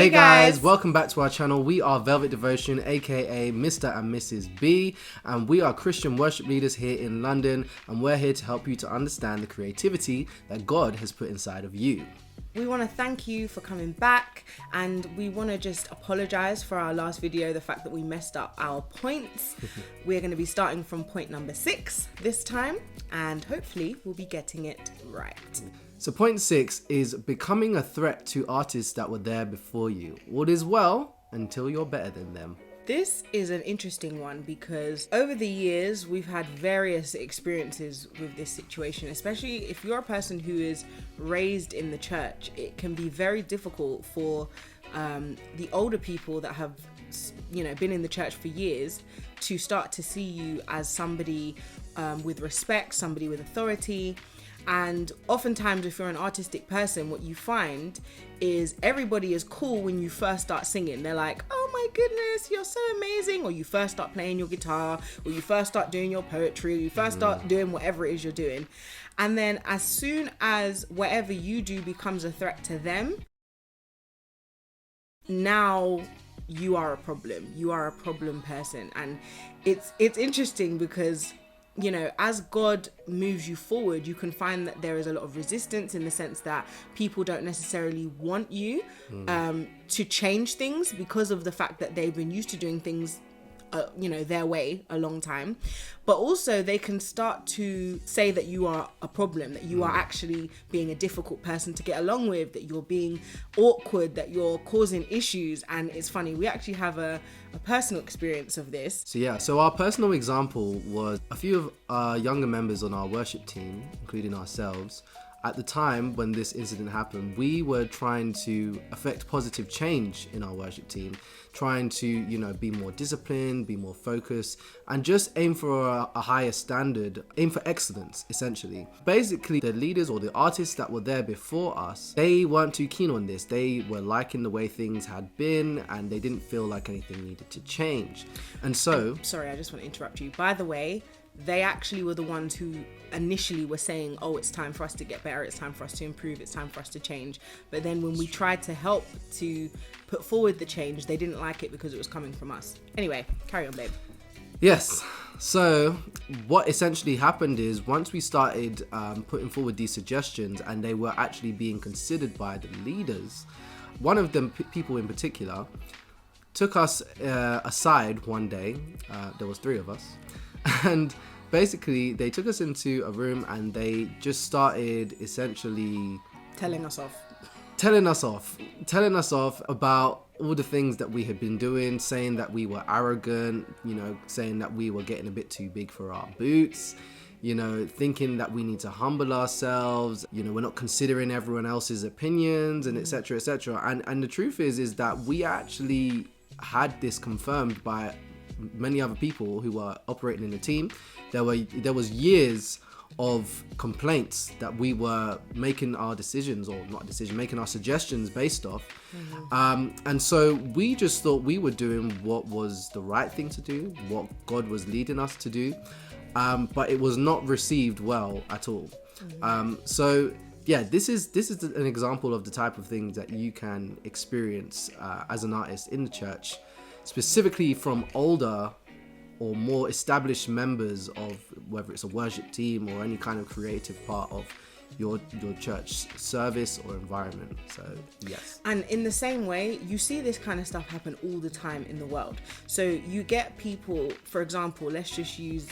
Hey guys, welcome back to our channel. We are Velvet Devotion, aka Mr. and Mrs. B, and we are Christian worship leaders here in London, and we're here to help you to understand the creativity that God has put inside of you. We want to thank you for coming back, and we want to just apologize for our last video, the fact that we messed up our points. We're going to be starting from point number 6 this time, and hopefully we'll be getting it right. So point 6 is becoming a threat to artists that were there before you. All is well until you're better than them. This is an interesting one because over the years we've had various experiences with this situation, especially if you're a person who is raised in the church. It can be very difficult for the older people that have been in the church for years to start to see you as somebody with respect, somebody with authority. And oftentimes, if you're an artistic person, what you find is everybody is cool when you first start singing. They're like, oh my goodness, you're so amazing. Or you first start playing your guitar, or you first start doing your poetry, or you first start doing whatever it is you're doing. And then as soon as whatever you do becomes a threat to them, now you are a problem. You are a problem person. And it's interesting because as God moves you forward, you can find that there is a lot of resistance in the sense that people don't necessarily want you to change things because of the fact that they've been used to doing things their way a long time. But also they can start to say that you are a problem, that you are actually being a difficult person to get along with, that you're being awkward, that you're causing issues. And it's funny, we actually have a personal experience of this. So our personal example was a few of our younger members on our worship team, including ourselves. At the time when this incident happened, we were trying to affect positive change in our worship team, trying to, be more disciplined, be more focused, and just aim for a higher standard, aim for excellence, essentially. Basically, the leaders or the artists that were there before us, they weren't too keen on this. They were liking the way things had been, and they didn't feel like anything needed to change. And so... Sorry, I just want to interrupt you. By the way, they actually were the ones who initially were saying, oh, it's time for us to get better, it's time for us to improve, it's time for us to change. But then when we tried to help to put forward the change, they didn't like it because it was coming from us. Anyway, carry on, babe. Yes. So what essentially happened is once we started putting forward these suggestions and they were actually being considered by the leaders, one of them, people in particular, took us aside one day. There was 3 of us. And basically they took us into a room and they just started essentially telling us off about all the things that we had been doing, saying that we were arrogant, saying that we were getting a bit too big for our boots, thinking that we need to humble ourselves, we're not considering everyone else's opinions, and etc. etc. And the truth is that we actually had this confirmed by many other people who were operating in the team. There was years of complaints that we were making our decisions, or not decision, making our suggestions based off. And so we just thought we were doing what was the right thing to do, what God was leading us to do, but it was not received well at all. So yeah, this is an example of the type of things that you can experience as an artist in the church, specifically from older or more established members of whether it's a worship team or any kind of creative part of your church service or environment. So yes. And in the same way, you see this kind of stuff happen all the time in the world. So you get people, for example, let's just use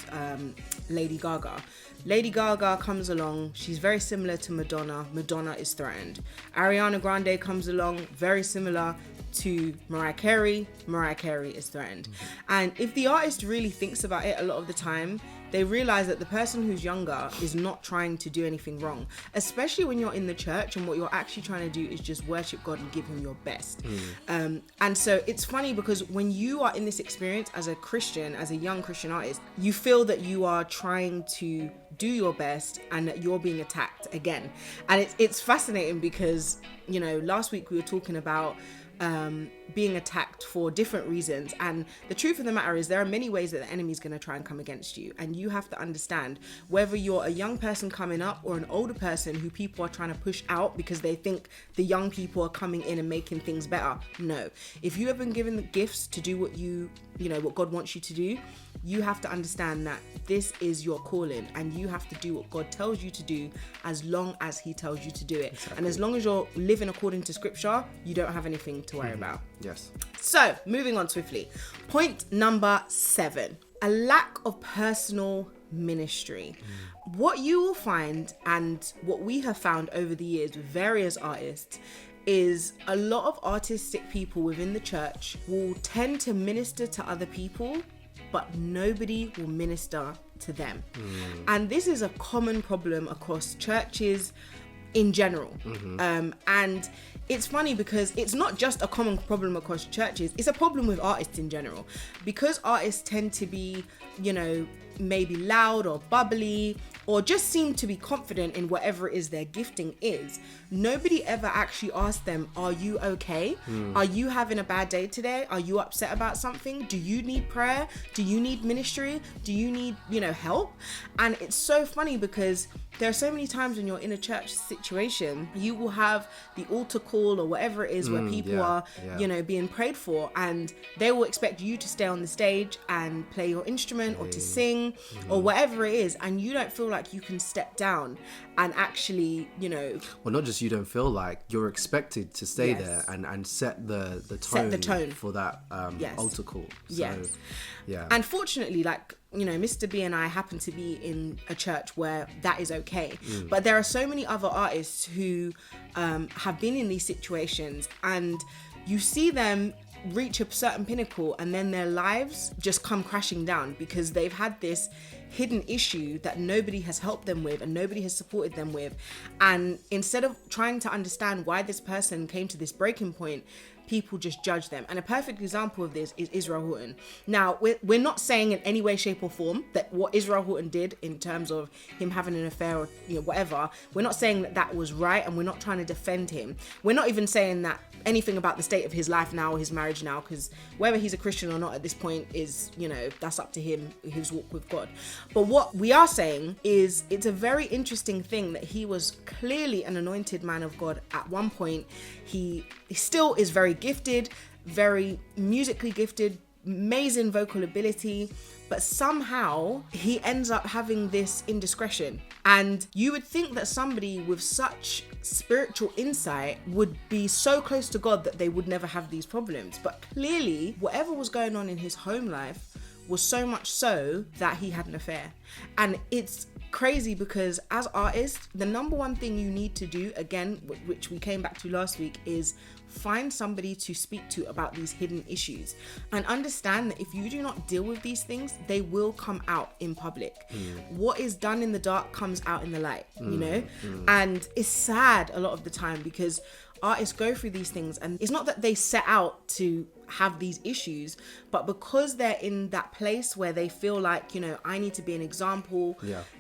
Lady Gaga. Lady Gaga comes along, she's very similar to Madonna. Madonna is threatened. Ariana Grande comes along, very similar to Mariah Carey is threatened. And if the artist really thinks about it, a lot of the time they realize that the person who's younger is not trying to do anything wrong, especially when you're in the church and what you're actually trying to do is just worship God and give him your best. And so it's funny because when you are in this experience as a Christian, as a young Christian artist, you feel that you are trying to do your best and that you're being attacked again. And it's fascinating because last week we were talking about being attacked for different reasons. And the truth of the matter is there are many ways that the enemy's going to try and come against you, and you have to understand whether you're a young person coming up or an older person who people are trying to push out because they think the young people are coming in and making things better. No, if you have been given the gifts to do what what God wants you to do, you have to understand that this is your calling, and you have to do what God tells you to do as long as he tells you to do it. Exactly. And as long as you're living according to scripture, you don't have anything to worry about. Yes. So, moving on swiftly. Point number 7, a lack of personal ministry. What you will find, and what we have found over the years with various artists, is a lot of artistic people within the church will tend to minister to other people, but nobody will minister to them. And this is a common problem across churches in general. And it's funny because it's not just a common problem across churches, it's a problem with artists in general. Because artists tend to be, maybe loud or bubbly, or just seem to be confident in whatever it is their gifting is, nobody ever actually asks them, are you okay? Are you having a bad day today? Are you upset about something? Do you need prayer? Do you need ministry? Do you need, help? And it's so funny because there are so many times when you're in a church situation, you will have the altar call or whatever it is where people are, being prayed for, and they will expect you to stay on the stage and play your instrument or to sing or whatever it is, and you don't feel like you can step down and actually, Well, not just you don't feel like, you're expected to stay there and set the tone for that altar call. So, yeah. And fortunately, Mr. B and I happen to be in a church where that is okay. But there are so many other artists who have been in these situations, and you see them reach a certain pinnacle and then their lives just come crashing down because they've had this hidden issue that nobody has helped them with and nobody has supported them with. And instead of trying to understand why this person came to this breaking point, people just judge them. And a perfect example of this is Israel Houghton. Now, we're not saying in any way, shape or form that what Israel Houghton did in terms of him having an affair or whatever, we're not saying that that was right, and we're not trying to defend him. We're not even saying that anything about the state of his life now or his marriage now, because whether he's a Christian or not at this point is, that's up to him, his walk with God. But what we are saying is it's a very interesting thing that he was clearly an anointed man of God at one point. He still is very gifted, very musically gifted, amazing vocal ability, but somehow he ends up having this indiscretion. And you would think that somebody with such spiritual insight would be so close to God that they would never have these problems. But clearly, whatever was going on in his home life was so much so that he had an affair. And it's crazy because as artists, the number one thing you need to do, again, which we came back to last week, is find somebody to speak to about these hidden issues and understand that if you do not deal with these things, they will come out in public. What is done in the dark comes out in the light, and it's sad a lot of the time because artists go through these things, and it's not that they set out to have these issues, but because they're in that place where they feel like, I need to be an example,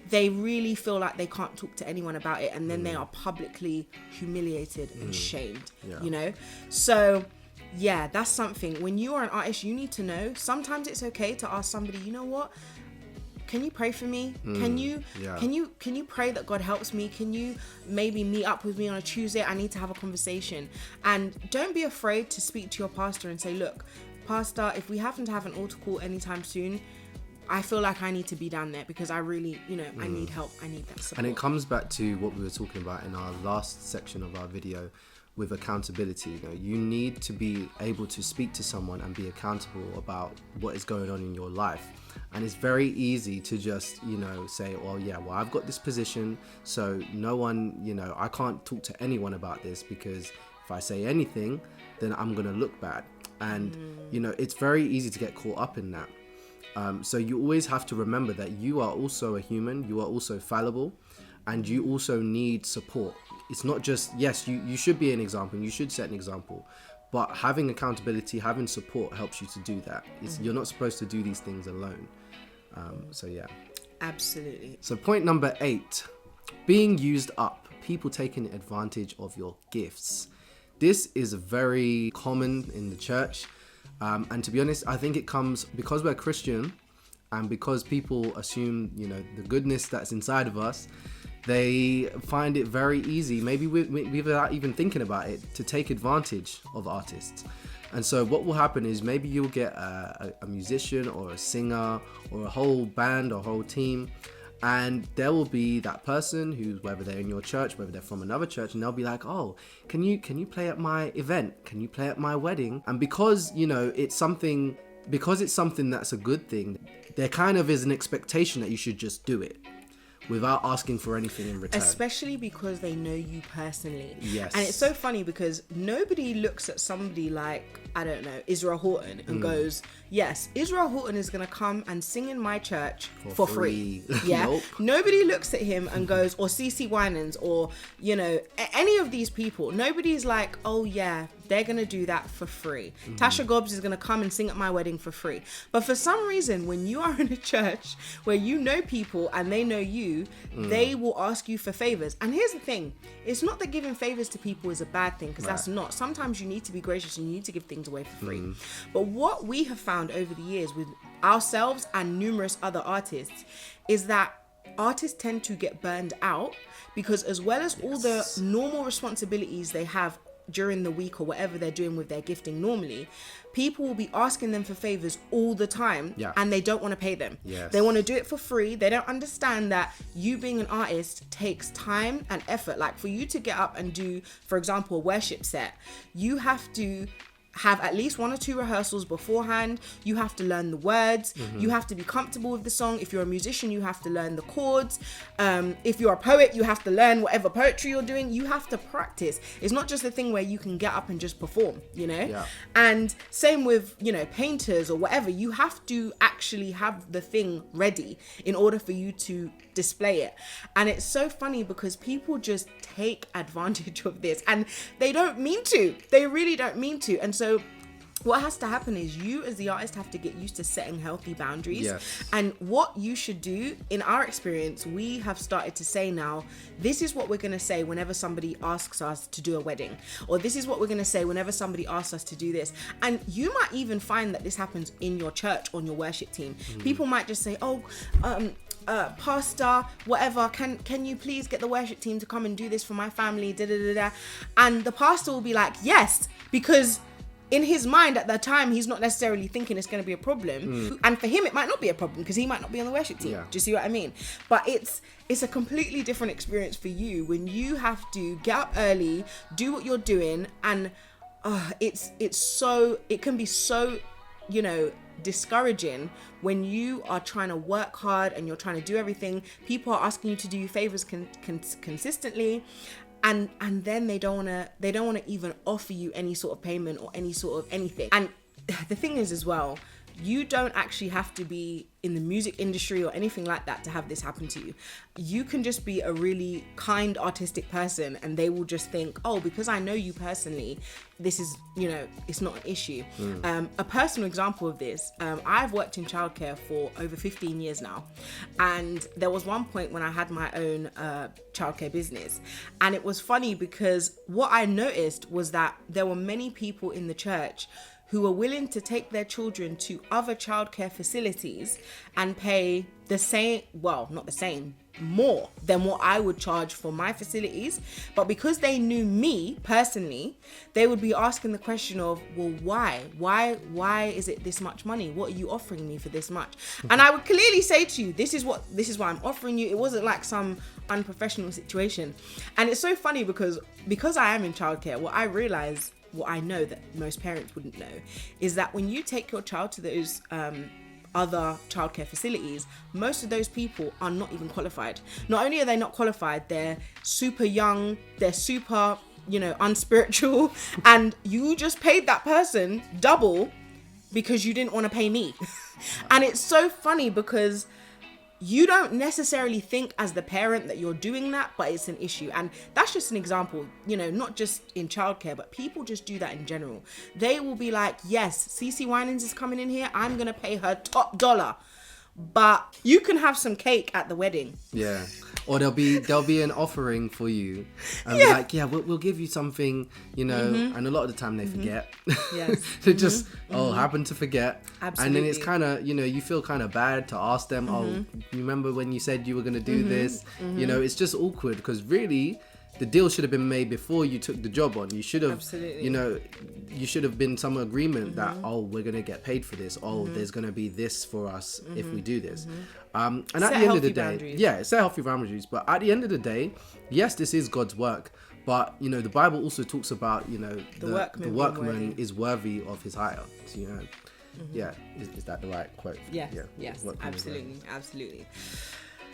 they really feel like they can't talk to anyone about it, and then they are publicly humiliated and shamed, So that's something. When you are an artist, you need to know sometimes it's okay to ask somebody, what, can you pray for me? Can you pray that God helps me? Can you maybe meet up with me on a Tuesday? I need to have a conversation. And don't be afraid to speak to your pastor and say, look, pastor, if we happen to have an altar call anytime soon, I feel like I need to be down there because I really, I need help. I need that support. And it comes back to what we were talking about in our last section of our video with accountability. You need to be able to speak to someone and be accountable about what is going on in your life. And it's very easy to just, say, I've got this position, so no one, I can't talk to anyone about this because if I say anything, then I'm going to look bad. And, it's very easy to get caught up in that. So you always have to remember that you are also a human, you are also fallible, and you also need support. It's not just, yes, you should be an example, and you should set an example, but having accountability, having support helps you to do that. You're not supposed to do these things alone. Absolutely. So point number 8, being used up, people taking advantage of your gifts. This is very common in the church. And to be honest, I think it comes because we're Christian and because people assume, the goodness that's inside of us, they find it very easy, maybe without even thinking about it, to take advantage of artists. And so what will happen is maybe you'll get a musician or a singer or a whole band or whole team, and there will be that person who's, whether they're in your church, whether they're from another church, and they'll be like, oh, can you play at my event? Can you play at my wedding? And because, it's something that's a good thing, there kind of is an expectation that you should just do it without asking for anything in return. Especially because they know you personally. Yes. And it's so funny because nobody looks at somebody like, I don't know, Israel Houghton and goes, yes, Israel Houghton is going to come and sing in my church for free. Yeah. Nope. Nobody looks at him and goes, or CeCe Winans or, any of these people. Nobody's like, oh yeah, they're going to do that for free. Tasha Gobbs is going to come and sing at my wedding for free. But for some reason, when you are in a church where you know people and they know you, they will ask you for favors. And here's the thing. It's not that giving favors to people is a bad thing, because that's not. Sometimes you need to be gracious and you need to give things away for free. But what we have found over the years with ourselves and numerous other artists is that artists tend to get burned out because, as well as all the normal responsibilities they have during the week or whatever they're doing with their gifting normally, people will be asking them for favors all the time, and they don't want to pay them. They want to do it for free. They don't understand that you being an artist takes time and effort. Like, for you to get up and do, for example, a worship set, you have to have at least 1 or 2 rehearsals beforehand. You have to learn the words. You have to be comfortable with the song. If you're a musician, you have to learn the chords. If you're a poet, you have to learn whatever poetry you're doing. You have to practice. It's not just a thing where you can get up and just perform, And same with, painters or whatever. You have to actually have the thing ready in order for you to display it. And it's so funny because people just take advantage of this, and they don't mean to. They really don't mean to. And so what has to happen is you as the artist have to get used to setting healthy boundaries. And what you should do, in our experience, we have started to say now, this is what we're going to say whenever somebody asks us to do a wedding, or this is what we're going to say whenever somebody asks us to do this. And you might even find that this happens in your church, on your worship team. People might just say, pastor, whatever, can you please get the worship team to come and do this for my family, and the pastor will be like, yes, because in his mind at that time, he's not necessarily thinking it's going to be a problem. And for him, it might not be a problem because he might not be on the worship team. Do you see what I mean? But it's a completely different experience for you when you have to get up early, do what you're doing, and it can be so, discouraging when you are trying to work hard and you're trying to do everything. People are asking you to do favors consistently, and then they don't want to even offer you any sort of payment or any sort of anything. And the thing is as well, you don't actually have to be in the music industry or anything like that to have this happen to you. You can just be a really kind, artistic person, and they will just think, oh, because I know you personally, this is, it's not an issue. A personal example of this, I've worked in childcare for over 15 years now. And there was one point when I had my own childcare business. And it was funny because what I noticed was that there were many people in the church who were willing to take their children to other childcare facilities and pay the same, well, not the same, more than what I would charge for my facilities. But because they knew me personally, they would be asking the question of, well, why is it this much money? What are you offering me for this much? And I would clearly say to you, this is what I'm offering you. It wasn't like some unprofessional situation. And it's so funny because I am in childcare, what I know that most parents wouldn't know is that when you take your child to those other childcare facilities, most of those people are not even qualified. Not only are they not qualified, they're super young, they're super, unspiritual, and you just paid that person double because you didn't want to pay me. And it's so funny because you don't necessarily think as the parent that you're doing that, but it's an issue. And that's just an example, not just in childcare, but people just do that in general. They will be like, yes, CeCe Winans is coming in here, I'm going to pay her top dollar. but you can have some cake at the wedding. Yeah. Or there'll be an offering for you, and be like, we'll give you something, you know. And a lot of the time they forget. Yes. They just happen to forget. Absolutely. And then it's kind of, you know, you feel kind of bad to ask them. Oh, you remember when you said you were gonna do this? You know, it's just awkward because really, the deal should have been made before you took the job on. You should have, you know, you should have been some agreement that, oh, we're going to get paid for this. Oh, there's going to be this for us if we do this. And at the end of the day, boundaries. set healthy boundaries. But at the end of the day, yes, this is God's work. But, you know, the Bible also talks about, you know, the workman is worthy of his hire. So, you know, yeah, is that the right quote? Yes, absolutely.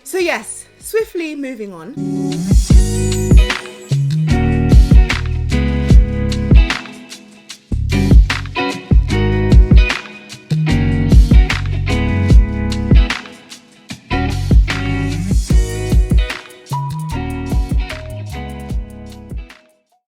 So yes, swiftly moving on.